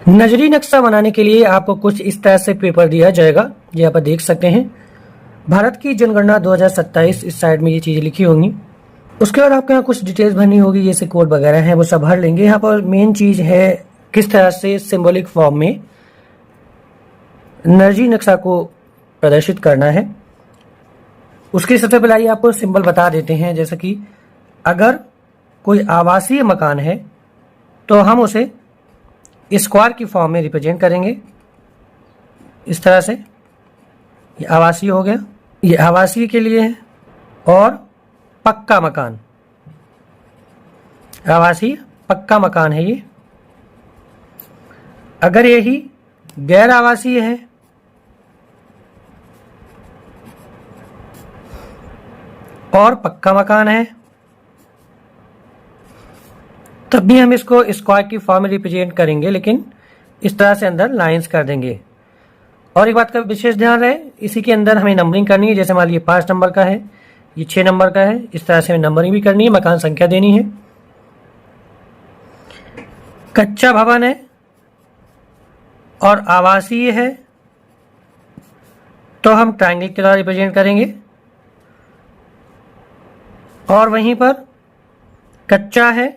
नजरी नक्शा बनाने के लिए आपको कुछ इस तरह से पेपर दिया जाएगा। ये आप देख सकते हैं, भारत की जनगणना 2027 इस साइड में ये चीज़ें लिखी होंगी। उसके बाद आपके यहाँ कुछ डिटेल्स भरनी होगी, जैसे कोड वगैरह है वो सब भर लेंगे। यहाँ पर मेन चीज़ है किस तरह से सिंबॉलिक फॉर्म में नजरी नक्शा को प्रदर्शित करना है। उसके सबसे पहले आइए आपको सिंबल बता देते हैं। जैसे कि अगर कोई आवासीय मकान है तो हम उसे स्क्वायर की फॉर्म में रिप्रेजेंट करेंगे इस तरह से। ये आवासीय हो गया, ये आवासीय के लिए है। और पक्का मकान, आवासीय पक्का मकान है ये। अगर यही गैर आवासीय है और पक्का मकान है तब भी हम इसको स्क्वायर की फॉर्म में रिप्रेजेंट करेंगे, लेकिन इस तरह से अंदर लाइंस कर देंगे। और एक बात का विशेष ध्यान रहे, इसी के अंदर हमें नंबरिंग करनी है। जैसे मान लीजिए 5 नंबर का है, ये 6 नंबर का है, इस तरह से हमें नंबरिंग भी करनी है, मकान संख्या देनी है। कच्चा भवन है और आवासीय है तो हम ट्रायंगल के द्वारा रिप्रेजेंट करेंगे। और वहीं पर कच्चा है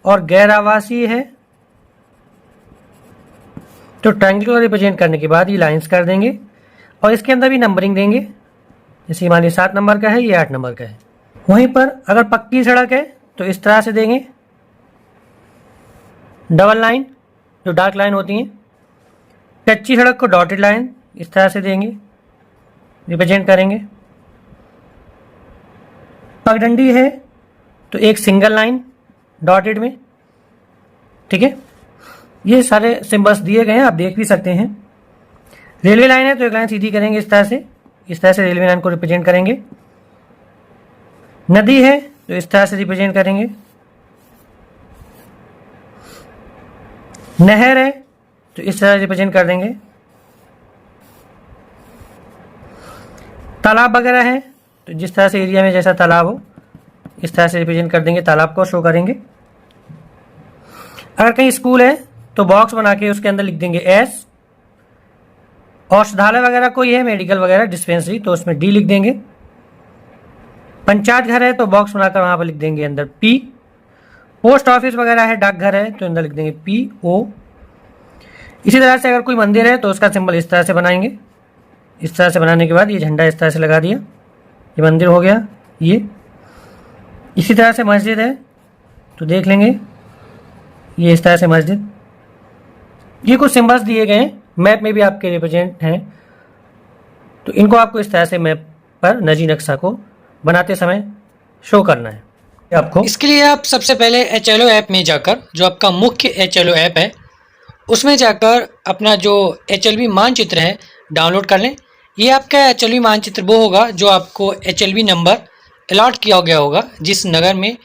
और गैर आवासीय है तो ट्रायंगल को रिप्रेजेंट करने के बाद ये लाइंस कर देंगे और इसके अंदर भी नंबरिंग देंगे। जैसे मान लीजिए 7 नंबर का है, ये 8 नंबर का है। वहीं पर अगर पक्की सड़क है तो इस तरह से देंगे, डबल लाइन जो डार्क लाइन होती हैं। कच्ची सड़क को डॉटेड लाइन इस तरह से देंगे, रिप्रेजेंट करेंगे। पगडंडी है तो एक सिंगल लाइन डॉटेड में, ठीक है। ये सारे सिंबल्स दिए गए हैं, आप देख भी सकते हैं। रेलवे लाइन है तो एक लाइन सीधी करेंगे इस तरह से, इस तरह से रेलवे लाइन को रिप्रेजेंट करेंगे। नदी है तो इस तरह से रिप्रेजेंट करेंगे। नहर है तो इस तरह रिप्रेजेंट कर देंगे। तालाब वगैरह है तो जिस तरह से एरिया में जैसा तालाब हो इस तरह से रिप्रेजेंट कर देंगे, तालाब को शो करेंगे। अगर कहीं स्कूल है तो बॉक्स बना के उसके अंदर लिख देंगे एस। औषधालय वगैरह कोई है, मेडिकल वगैरह डिस्पेंसरी, तो उसमें डी लिख देंगे। पंचायत घर है तो बॉक्स बनाकर वहां पर लिख देंगे अंदर पी। पोस्ट ऑफिस वगैरह है, डाकघर है तो अंदर लिख देंगे पी ओ। इसी तरह से अगर कोई मंदिर है तो उसका सिंबल इस तरह से बनाएंगे। इस तरह से बनाने के बाद ये झंडा इस तरह से लगा दिया, ये मंदिर हो गया ये। इसी तरह से मस्जिद है तो देख लेंगे ये इस तरह से मस्जिद। ये कुछ सिंबल्स दिए गए हैं, मैप में भी आपके रिप्रेजेंट हैं, तो इनको आपको इस तरह से मैप पर नजरी नक्शा को बनाते समय शो करना है आपको। इसके लिए आप सबसे पहले HLO ऐप में जाकर, जो आपका मुख्य HLO ऐप है, उसमें जाकर अपना जो HLB मानचित्र है डाउनलोड कर लें। ये आपका HLB मानचित्र वो होगा जो आपको HLB नंबर अलॉट किया गया होगा, जिस नगर में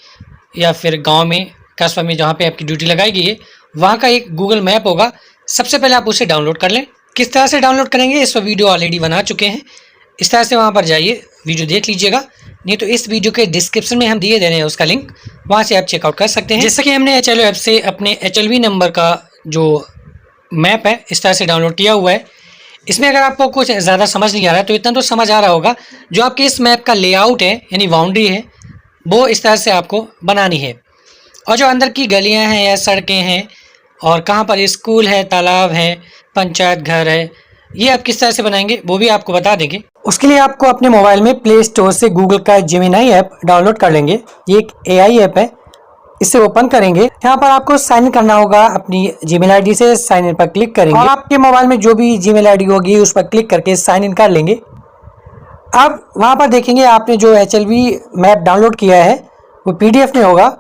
या फिर गांव में, कस्बा में जहाँ पे आपकी ड्यूटी लगाई गई है, वहाँ का एक गूगल मैप होगा। सबसे पहले आप उसे डाउनलोड कर लें। किस तरह से डाउनलोड करेंगे इस पर वीडियो ऑलरेडी बना चुके हैं। इस तरह से वहाँ पर जाइए, वीडियो देख लीजिएगा, नहीं तो इस वीडियो के डिस्क्रिप्शन में हम दिए दे रहे हैं उसका लिंक, वहाँ से आप चेकआउट कर सकते हैं। जैसे कि हमने HLO ऐप से अपने HLB नंबर का जो मैप है इस तरह से डाउनलोड किया हुआ है। इसमें अगर आपको कुछ ज़्यादा समझ नहीं आ रहा है तो इतना तो समझ आ रहा होगा, जो आपके इस मैप का लेआउट है यानी बाउंड्री है वो इस तरह से आपको बनानी है। और जो अंदर की गलियां हैं या सड़कें हैं और कहाँ पर स्कूल है, तालाब है, पंचायत घर है, ये आप किस तरह से बनाएंगे वो भी आपको बता देंगे। उसके लिए आपको अपने मोबाइल में प्ले स्टोर से गूगल का जेमिनी ऐप डाउनलोड कर लेंगे। ये एक AI ऐप है, इसे ओपन करेंगे। यहाँ पर आपको साइन इन करना होगा अपनी जीमेल आईडी से। साइन इन पर क्लिक करेंगे और आपके मोबाइल में जो भी जीमेल आईडी होगी उस पर क्लिक करके साइन इन कर लेंगे। अब वहाँ पर देखेंगे आपने जो HLB मैप डाउनलोड किया है वो PDF में होगा।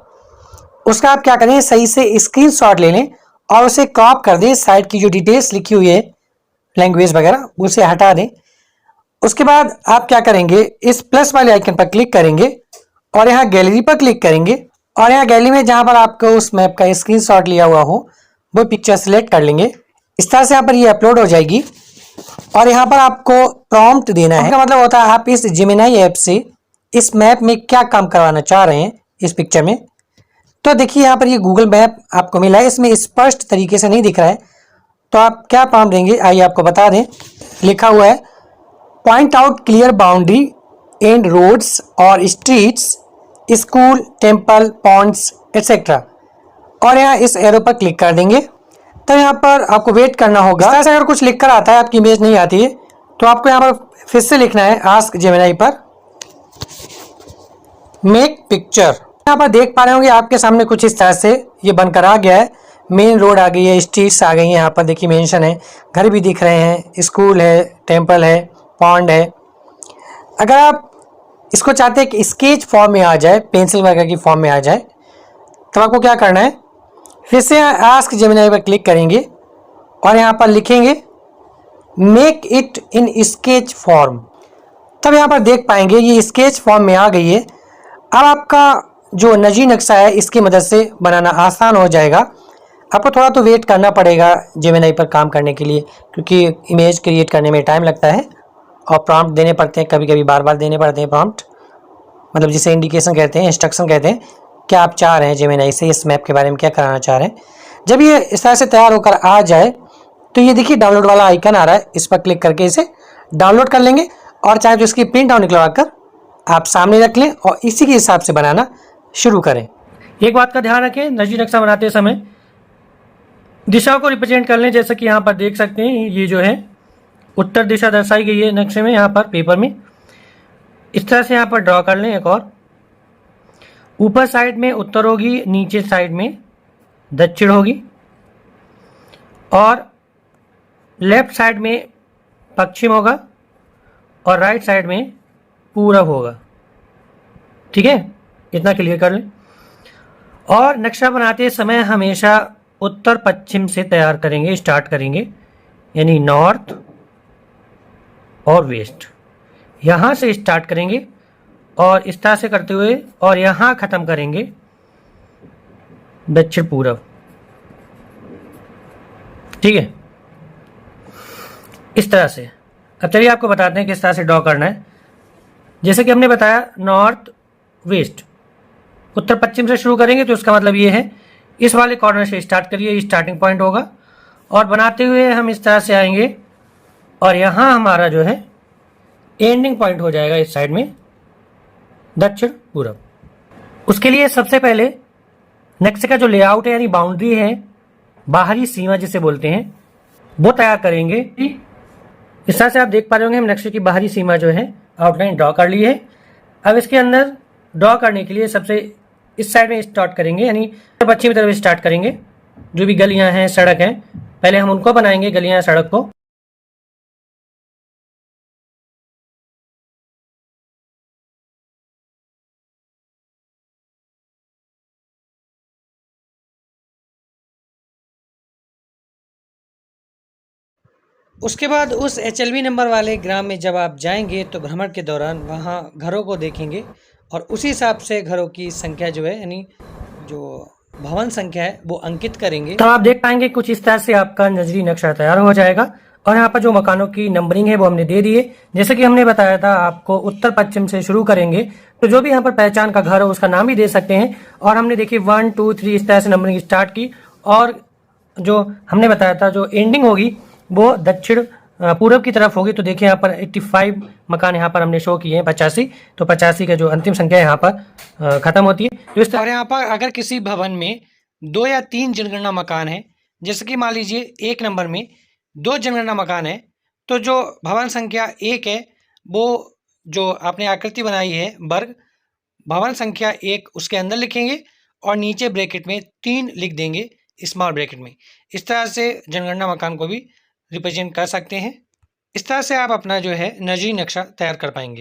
उसका आप क्या करें, सही से स्क्रीनशॉट ले लें और उसे क्रॉप कर दें। साइड की जो डिटेल्स लिखी हुई है, लैंग्वेज वगैरह, उसे हटा दें। उसके बाद आप क्या करेंगे, इस प्लस वाले आइकन पर क्लिक करेंगे और यहाँ गैलरी पर क्लिक करेंगे और यहाँ गैलरी में जहाँ पर आपको उस मैप का स्क्रीनशॉट लिया हुआ हो वो पिक्चर सेलेक्ट कर लेंगे। इस तरह से यहाँ पर ये अपलोड हो जाएगी और यहाँ पर आपको प्रॉम्प्ट देना है। इसका मतलब होता है आप इस जेमिनी ऐप से इस मैप में क्या काम करवाना चाह रहे हैं इस पिक्चर में। तो देखिए यहाँ पर ये गूगल मैप आपको मिला है, इसमें स्पष्ट तरीके से नहीं दिख रहा है, तो आप क्या प्रॉम्प्ट देंगे, आइए आपको बता दें। लिखा हुआ है point out clear boundary and roads और streets, school, temple, ponds etcetera, और यहाँ इस एरो पर क्लिक कर देंगे। तो यहाँ पर आपको वेट करना होगा। इस तरह से अगर कुछ लिख कर आता है, आपकी इमेज नहीं आती है, तो आपको यहाँ पर फिर से लिखना है आस्क जेमिनी पर मेक पिक्चर। यहाँ पर देख पा रहे होंगे आपके सामने कुछ इस तरह से ये बनकर आ गया है। मेन रोड आ गई है, स्ट्रीट्स आ गई हैं, यहाँ पर देखिए मेंशन है, घर भी दिख रहे हैं, स्कूल है, टेम्पल है, पॉन्ड है। अगर आप इसको चाहते हैं कि स्केच फॉर्म में आ जाए, पेंसिल वगैरह की फॉर्म में आ जाए, तो आपको क्या करना है, फिर से आस्क जेमिनी पर क्लिक करेंगे और यहाँ पर लिखेंगे make it in sketch form. तब यहाँ पर देख पाएंगे ये स्केच फॉर्म में आ गई है। अब आपका जो नजी नक्शा है इसकी मदद से बनाना आसान हो जाएगा। आपको थोड़ा तो वेट करना पड़ेगा जेमिनी पर काम करने के लिए, क्योंकि इमेज क्रिएट करने में टाइम लगता है और प्रॉम्प्ट देने पड़ते हैं, कभी कभी बार बार देने पड़ते हैं प्रॉम्प्ट, मतलब जिसे इंडिकेशन कहते हैं, इंस्ट्रक्शन कहते हैं, क्या आप चाह रहे हैं जेमिनी से इस मैप के बारे में क्या कराना चाह रहे हैं। जब ये इस तरह से तैयार होकर आ जाए तो ये देखिए डाउनलोड वाला आइकन आ रहा है, इस पर क्लिक करके इसे डाउनलोड कर लेंगे और चाहे तो इसकी प्रिंट आउट निकलवा कर आप सामने रख लें और इसी के हिसाब से बनाना शुरू करें। एक बात का ध्यान रखें, नजी नक्शा बनाते समय दिशाओं को रिप्रेजेंट कर लें। जैसे कि यहाँ पर देख सकते हैं, ये जो है उत्तर दिशा दर्शाई गई है नक्शे में, यहाँ पर पेपर में इस तरह से यहाँ पर ड्रॉ कर लें। एक और ऊपर साइड में उत्तर होगी, नीचे साइड में दक्षिण होगी और लेफ्ट साइड में पश्चिम होगा और राइट साइड में पूरब होगा। ठीक है, इतना क्लियर कर लें। और नक्शा बनाते समय हमेशा उत्तर पश्चिम से तैयार करेंगे, स्टार्ट करेंगे, यानी नॉर्थ और वेस्ट, यहाँ से स्टार्ट करेंगे और इस तरह से करते हुए और यहाँ ख़त्म करेंगे दक्षिण पूरब। ठीक है, इस तरह से। अब चलिए आपको बताते हैं किस तरह से ड्रॉ करना है। जैसे कि हमने बताया नॉर्थ वेस्ट, उत्तर पश्चिम से शुरू करेंगे, तो इसका मतलब ये है इस वाले कॉर्नर से स्टार्ट करिए, ये स्टार्टिंग पॉइंट होगा और बनाते हुए हम इस तरह से आएंगे और यहाँ हमारा जो है एंडिंग पॉइंट हो जाएगा इस साइड में दक्षिण पूरब। उसके लिए सबसे पहले नक्शे का जो लेआउट है यानी बाउंड्री है, बाहरी सीमा जिसे बोलते हैं, वो तैयार करेंगे। इस तरह से आप देख पा रहे होंगे हम नक्शे की बाहरी सीमा जो है आउटलाइन ड्रॉ कर ली है। अब इसके अंदर ड्रॉ करने के लिए सबसे इस साइड में स्टार्ट करेंगे, यानी पश्चिमी तरफ स्टार्ट करेंगे। जो भी गलियां हैं, सड़क हैं, पहले हम उनको बनाएंगे, गलियां सड़क को। उसके बाद उस HLB नंबर वाले ग्राम में जब आप जाएंगे तो भ्रमण के दौरान वहाँ घरों को देखेंगे और उसी हिसाब से घरों की संख्या जो है, यानी जो भवन संख्या है, वो अंकित करेंगे। तो आप देख पाएंगे कुछ इस तरह से आपका नजरी नक्शा तैयार हो जाएगा। और यहाँ पर जो मकानों की नंबरिंग है वो हमने दे दी है। जैसे कि हमने बताया था आपको उत्तर पश्चिम से शुरू करेंगे, तो जो भी यहाँ पर पहचान का घर हो उसका नाम भी दे सकते हैं। और हमने देखिए 1 2 3 इस तरह से नंबरिंग स्टार्ट की और जो हमने बताया था जो एंडिंग होगी वो दक्षिण पूरब की तरफ होगी। तो देखिए यहाँ पर 85 मकान यहाँ पर हमने शो किए हैं, 85। तो 85 का जो अंतिम संख्या यहाँ पर खत्म होती है। तो इस और यहाँ पर अगर किसी भवन में 2 या 3 जनगणना मकान है, जैसे कि मान लीजिए 1 नंबर में 2 जनगणना मकान है, तो जो भवन संख्या 1 है वो जो आपने आकृति बनाई है वर्ग, भवन संख्या 1 उसके अंदर लिखेंगे और नीचे ब्रैकेट में 3 लिख देंगे स्मॉल ब्रैकेट में। इस तरह से जनगणना मकान को भी रिप्रेजेंट कर सकते हैं। इस तरह से आप अपना जो है नजरी नक्शा तैयार कर पाएंगे।